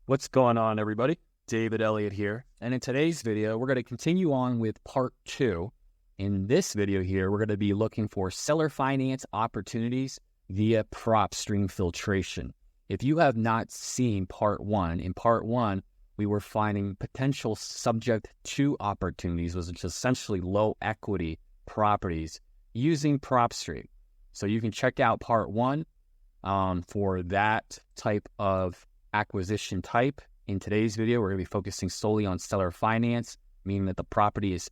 What's going on, everybody? David Elliott here. And in today's video, we're going to continue on with part 2. In this video here, we're going to be looking for seller finance opportunities via Propstream filtration. If you have not seen part 1, in part 1, we were finding potential subject to opportunities, which is essentially low equity properties using Propstream. So you can check out part 1 for that type of acquisition type. In today's video, we're going to be focusing solely on seller finance, meaning that the property is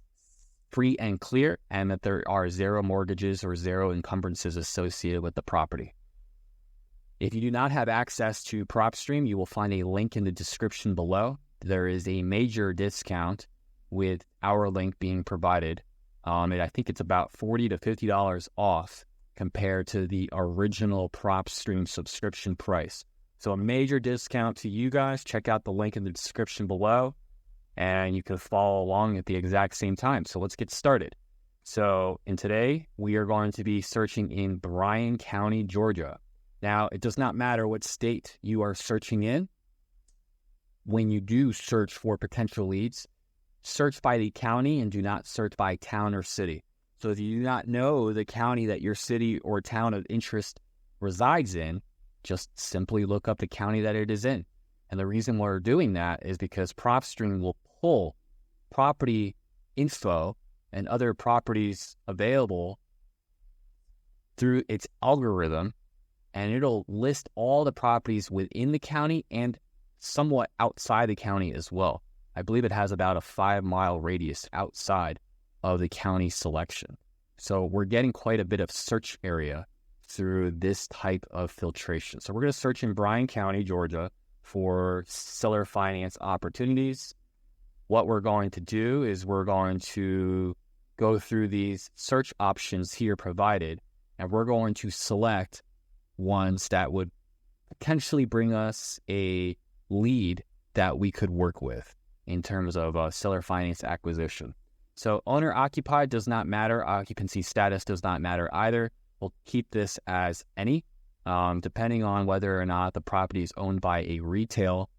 free and clear and that there are zero mortgages or zero encumbrances associated with the property. If you do not have access to Propstream, you will find a link in the description below. There is a major discount with our link being provided. And I think it's about $40 to $50 off compared to the original Propstream subscription price. So a major discount to you guys. Check out the link in the description below, and you can follow along at the exact same time. So let's get started. So today, we are going to be searching in Bryan County, Georgia. Now, it does not matter what state you are searching in. When you do search for potential leads, search by the county and do not search by town or city. So if you do not know the county that your city or town of interest resides in, just simply look up the county that it is in. And the reason we're doing that is because Propstream will pull property info and other properties available through its algorithm, and it'll list all the properties within the county and somewhat outside the county as well. I believe it has about a 5-mile radius outside of the county selection. So we're getting quite a bit of search area through this type of filtration. So we're going to search in Bryan County, Georgia for seller finance opportunities. What we're going to do is we're going to go through these search options here provided, and we're going to select ones that would potentially bring us a lead that we could work with in terms of seller finance acquisition. So owner occupied does not matter. Occupancy status does not matter either. We'll keep this as any, depending on whether or not the property is owned by a retail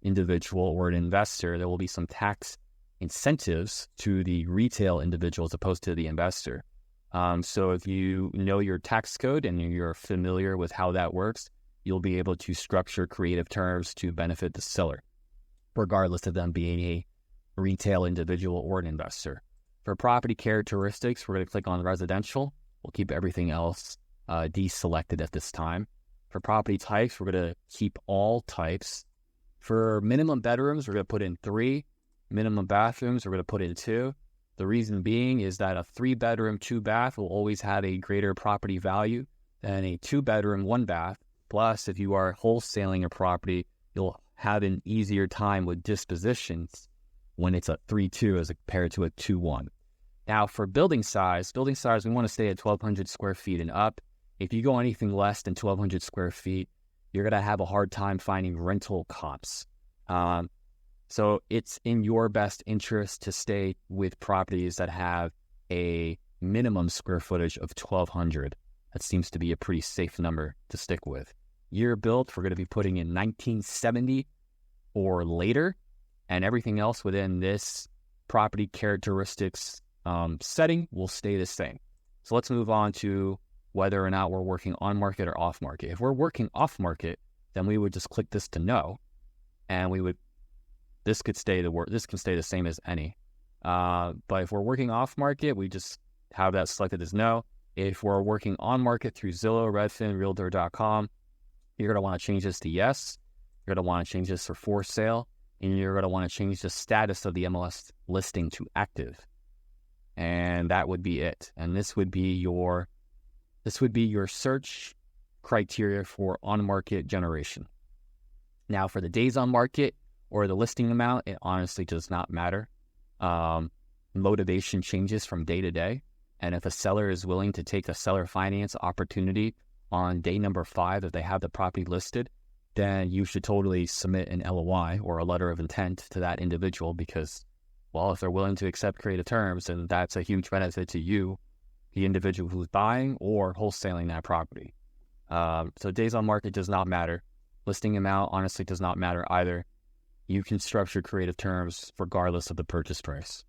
individual or an investor. There will be some tax incentives to the retail individual as opposed to the investor. So if you know your tax code and you're familiar with how that works, you'll be able to structure creative terms to benefit the seller, regardless of them being a retail individual or an investor. For property characteristics, we're going to click on residential. We'll keep everything else deselected at this time. For property types, we're going to keep all types. For minimum bedrooms, we're going to put in 3. Minimum bathrooms, we're going to put in 2. The reason being is that a 3-bedroom, 2-bath will always have a greater property value than a 2-bedroom, 1-bath. Plus, if you are wholesaling a property, you'll have an easier time with dispositions when it's a 3-2 as compared to a 2-1. Now, for building size, we want to stay at 1,200 square feet and up. If you go anything less than 1,200 square feet, you're going to have a hard time finding rental comps. So it's in your best interest to stay with properties that have a minimum square footage of 1,200. That seems to be a pretty safe number to stick with. Year built, we're going to be putting in 1970 or later, and everything else within this property characteristics setting will stay the same. So let's move on to whether or not we're working on market or off market. If we're working off market, then we would just click this to no, and this can stay the same as any. But if we're working off market, we just have that selected as no. If we're working on market through Zillow, Redfin, Realtor.com, you're going to want to change this to yes. You're going to want to change this for sale, and you're going to want to change the status of the MLS listing to active. And that would be it. And this would be your search criteria for on-market generation. Now, for the days on market or the listing amount, it honestly does not matter. Motivation changes from day to day. And if a seller is willing to take a seller finance opportunity on day number 5, if they have the property listed, then you should totally submit an LOI or a letter of intent to that individual because, well, if they're willing to accept creative terms, then that's a huge benefit to you, the individual who's buying or wholesaling that property. So days on market does not matter. Listing amount honestly does not matter either. You can structure creative terms regardless of the purchase price.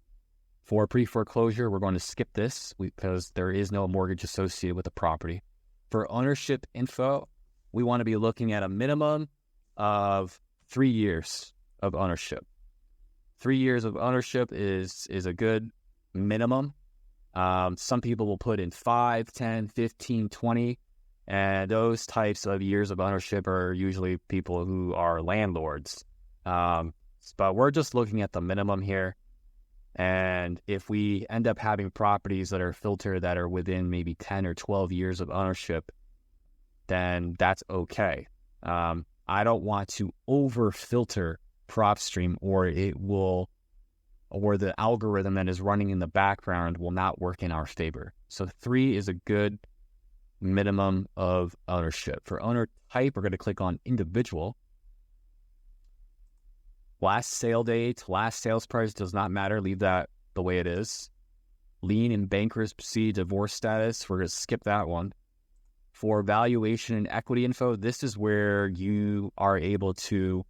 For pre-foreclosure, we're going to skip this because there is no mortgage associated with the property. For ownership info, we want to be looking at a minimum of 3 years of ownership. 3 years of ownership is a good minimum. Some people will put in 5, 10, 15, 20, and those types of years of ownership are usually people who are landlords. But we're just looking at the minimum here. And if we end up having properties that are filtered that are within maybe 10 or 12 years of ownership, then that's okay. I don't want to over-filter Propstream, or the algorithm that is running in the background will not work in our favor. So 3 is a good minimum of ownership. For owner type, we're going to click on individual. Last sale date, last sales price does not matter. Leave that the way it is. Lien and bankruptcy, divorce status, we're going to skip that one. For valuation and equity info, this is where you are able to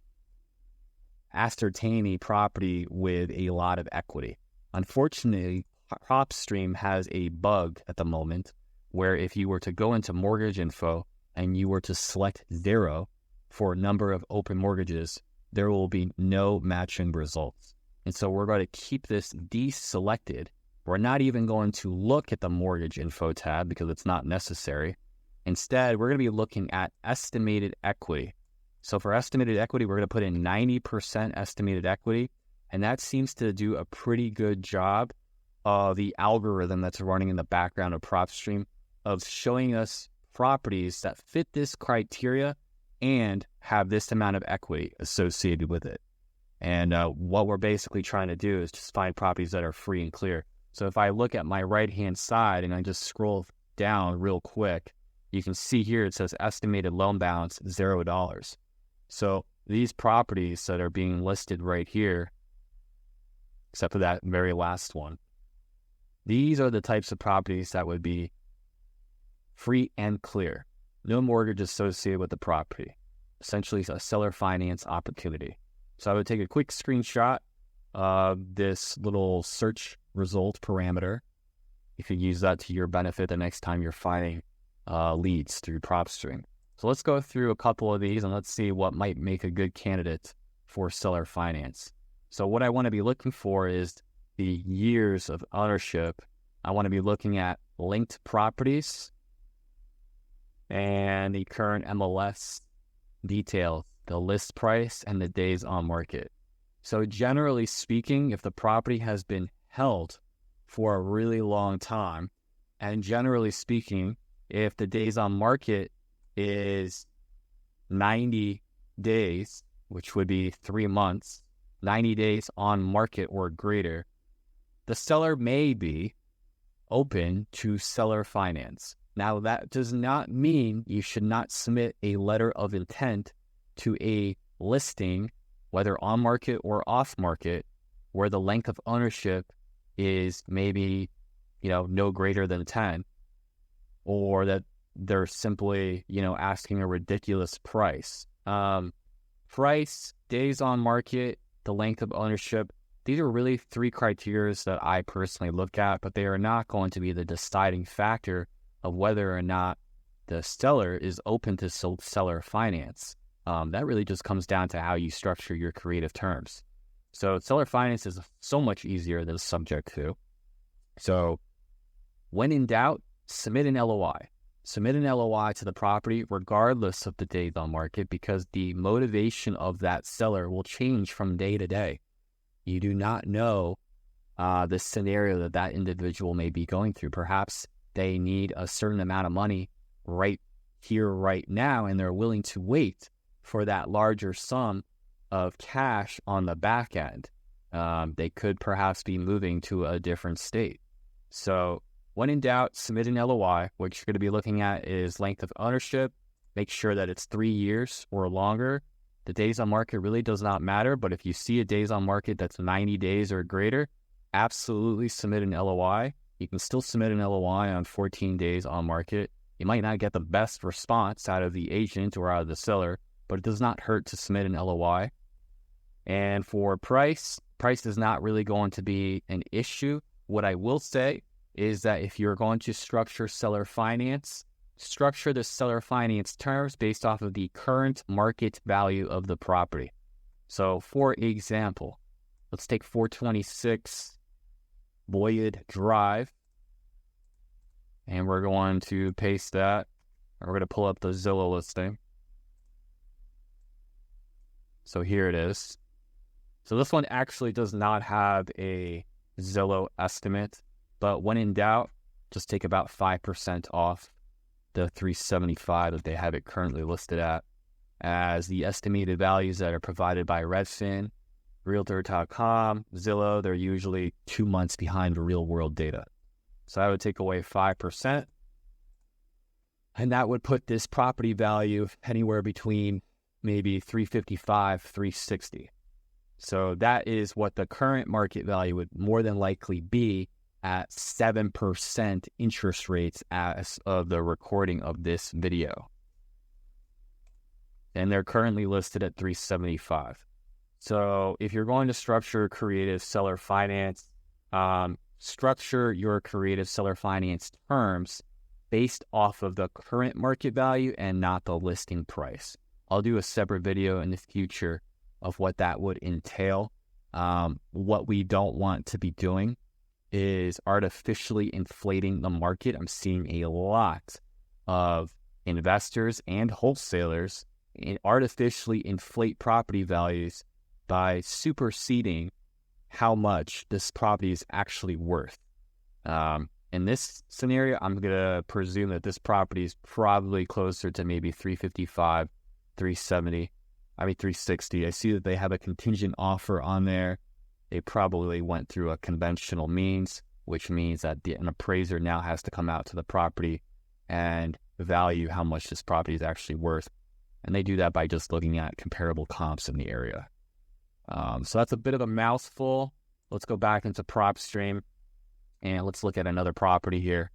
ascertain a property with a lot of equity. Unfortunately, Propstream has a bug at the moment where if you were to go into mortgage info and you were to select 0 for a number of open mortgages, there will be no matching results. And so we're going to keep this deselected. We're not even going to look at the mortgage info tab because it's not necessary. Instead, we're going to be looking at estimated equity. So for estimated equity, we're going to put in 90% estimated equity, and that seems to do a pretty good job of the algorithm that's running in the background of Propstream of showing us properties that fit this criteria and have this amount of equity associated with it. And what we're basically trying to do is just find properties that are free and clear. So if I look at my right-hand side and I just scroll down real quick, you can see here it says estimated loan balance $0. So these properties that are being listed right here, except for that very last one, these are the types of properties that would be free and clear. No mortgage associated with the property. Essentially a seller finance opportunity. So I would take a quick screenshot of this little search result parameter. You could use that to your benefit the next time you're finding leads through Propstream. So let's go through a couple of these and let's see what might make a good candidate for seller finance. So what I want to be looking for is the years of ownership. I want to be looking at linked properties and the current MLS details, the list price, and the days on market. So generally speaking, if the property has been held for a really long time, and generally speaking, if the days on market is 90 days, which would be 3 months, 90 days on market or greater, the seller may be open to seller finance. Now, that does not mean you should not submit a letter of intent to a listing, whether on market or off market, where the length of ownership is maybe, no greater than 10, or that they're simply, asking a ridiculous price. Price, days on market, the length of ownership, these are really 3 criteria that I personally look at, but they are not going to be the deciding factor of whether or not the seller is open to seller finance. That really just comes down to how you structure your creative terms. So seller finance is so much easier than subject to. So when in doubt, submit an LOI. Submit an LOI to the property regardless of the days on market, because the motivation of that seller will change from day to day. You do not know the scenario that individual may be going through. Perhaps they need a certain amount of money right here, right now, and they're willing to wait for that larger sum of cash on the back end. They could perhaps be moving to a different state. So when in doubt, submit an LOI. What you're going to be looking at is length of ownership. Make sure that it's 3 years or longer. The days on market really does not matter, but if you see a days on market that's 90 days or greater, absolutely submit an LOI. You can still submit an LOI on 14 days on market. You might not get the best response out of the agent or out of the seller, but it does not hurt to submit an LOI. And for price is not really going to be an issue. What I will say is that if you're going to structure seller finance, structure the seller finance terms based off of the current market value of the property. So for example, let's take 426 Boyd Drive, and we're going to paste that, and we're going to pull up the Zillow listing. So here it is. So this one actually does not have a Zillow estimate, but when in doubt, just take about 5% off the $375 that they have it currently listed at, as the estimated values that are provided by Redfin, Realtor.com, Zillow, they're usually 2 months behind the real world data. So I would take away 5%, and that would put this property value anywhere between maybe $355, $360. So that is what the current market value would more than likely be at 7% interest rates as of the recording of this video. And they're currently listed at $375. So if you're going to structure creative seller finance, structure your creative seller finance terms based off of the current market value and not the listing price. I'll do a separate video in the future of what that would entail. What we don't want to be doing is artificially inflating the market. I'm seeing a lot of investors and wholesalers artificially inflate property values by superseding how much this property is actually worth. In this scenario, I'm going to presume that this property is probably closer to maybe $355, $360. I see that they have a contingent offer on there. They probably went through a conventional means, which means that an appraiser now has to come out to the property and value how much this property is actually worth. And they do that by just looking at comparable comps in the area. So that's a bit of a mouthful. Let's go back into Propstream and let's look at another property here.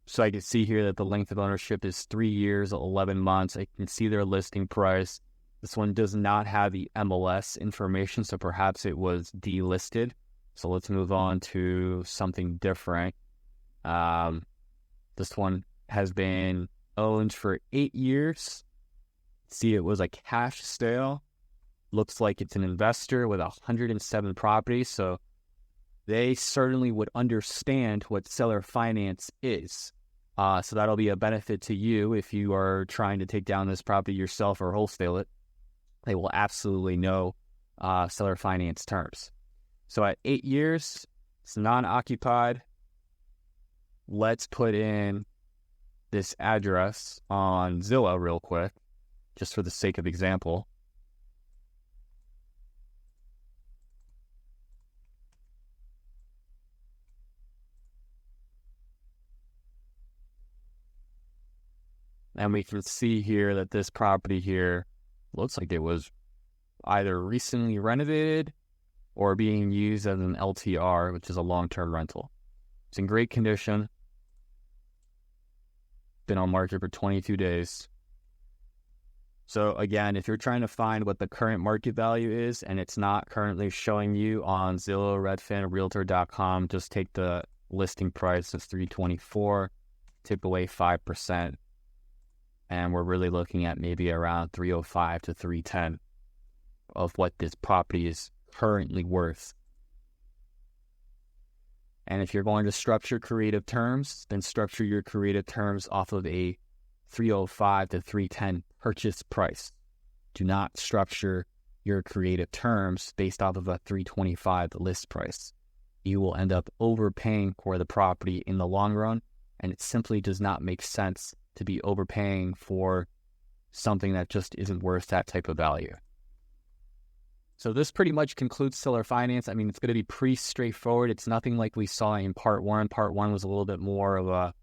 So I can see here that the length of ownership is 3 years, 11 months. I can see their listing price. This one does not have the MLS information, so perhaps it was delisted. So let's move on to something different. This one has been owned for 8 years. See, it was a cash sale. Looks like it's an investor with 107 properties, so they certainly would understand what seller finance is. So that'll be a benefit to you if you are trying to take down this property yourself or wholesale it. They will absolutely know seller finance terms. So at 8 years, it's non-occupied. Let's put in this address on Zillow real quick, just for the sake of example. And we can see here that this property here looks like it was either recently renovated or being used as an LTR, which is a long-term rental. It's in great condition. Been on market for 22 days. So again, if you're trying to find what the current market value is and it's not currently showing you on Zillow, Redfin, Realtor.com, just take the listing price of $324, tip away 5%. And we're really looking at maybe around $305 to $310 of what this property is currently worth. And if you're going to structure creative terms, then structure your creative terms off of a $305 to $310 purchase price. Do not structure your creative terms based off of a $325 list price. You will end up overpaying for the property in the long run, and it simply does not make sense to be overpaying for something that just isn't worth that type of value. So this pretty much concludes seller finance. I mean, it's going to be pretty straightforward. It's nothing like we saw in part one. Part one was a little bit more of a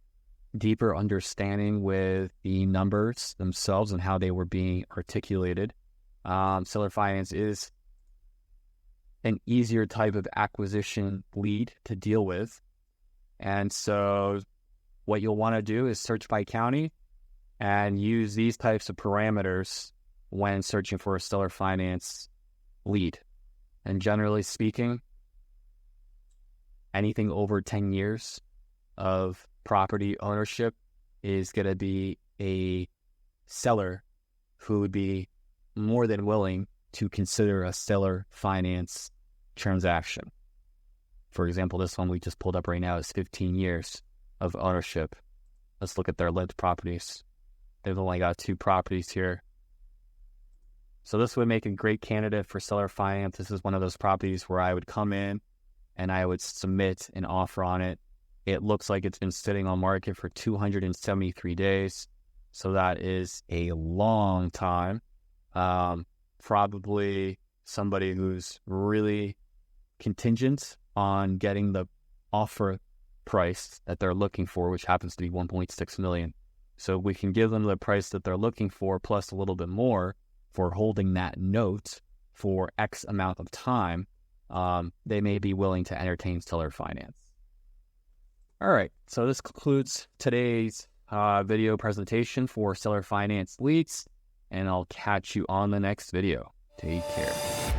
deeper understanding with the numbers themselves and how they were being articulated. Seller finance is an easier type of acquisition lead to deal with. And so what you'll want to do is search by county and use these types of parameters when searching for a seller finance lead. And generally speaking, anything over 10 years of property ownership is going to be a seller who would be more than willing to consider a seller finance transaction. For example, this one we just pulled up right now is 15 years of ownership. Let's look at their lived properties. They've only got 2 properties here. So this would make a great candidate for seller finance. This is one of those properties where I would come in and I would submit an offer on it. It looks like it's been sitting on market for 273 days. So that is a long time. Probably somebody who's really contingent on getting the offer price that they're looking for, which happens to be $1.6 million. So we can give them the price that they're looking for plus a little bit more for holding that note for X amount of time. They may be willing to entertain seller finance. All right, so this concludes today's video presentation for seller finance leads, and I'll catch you on the next video. Take care.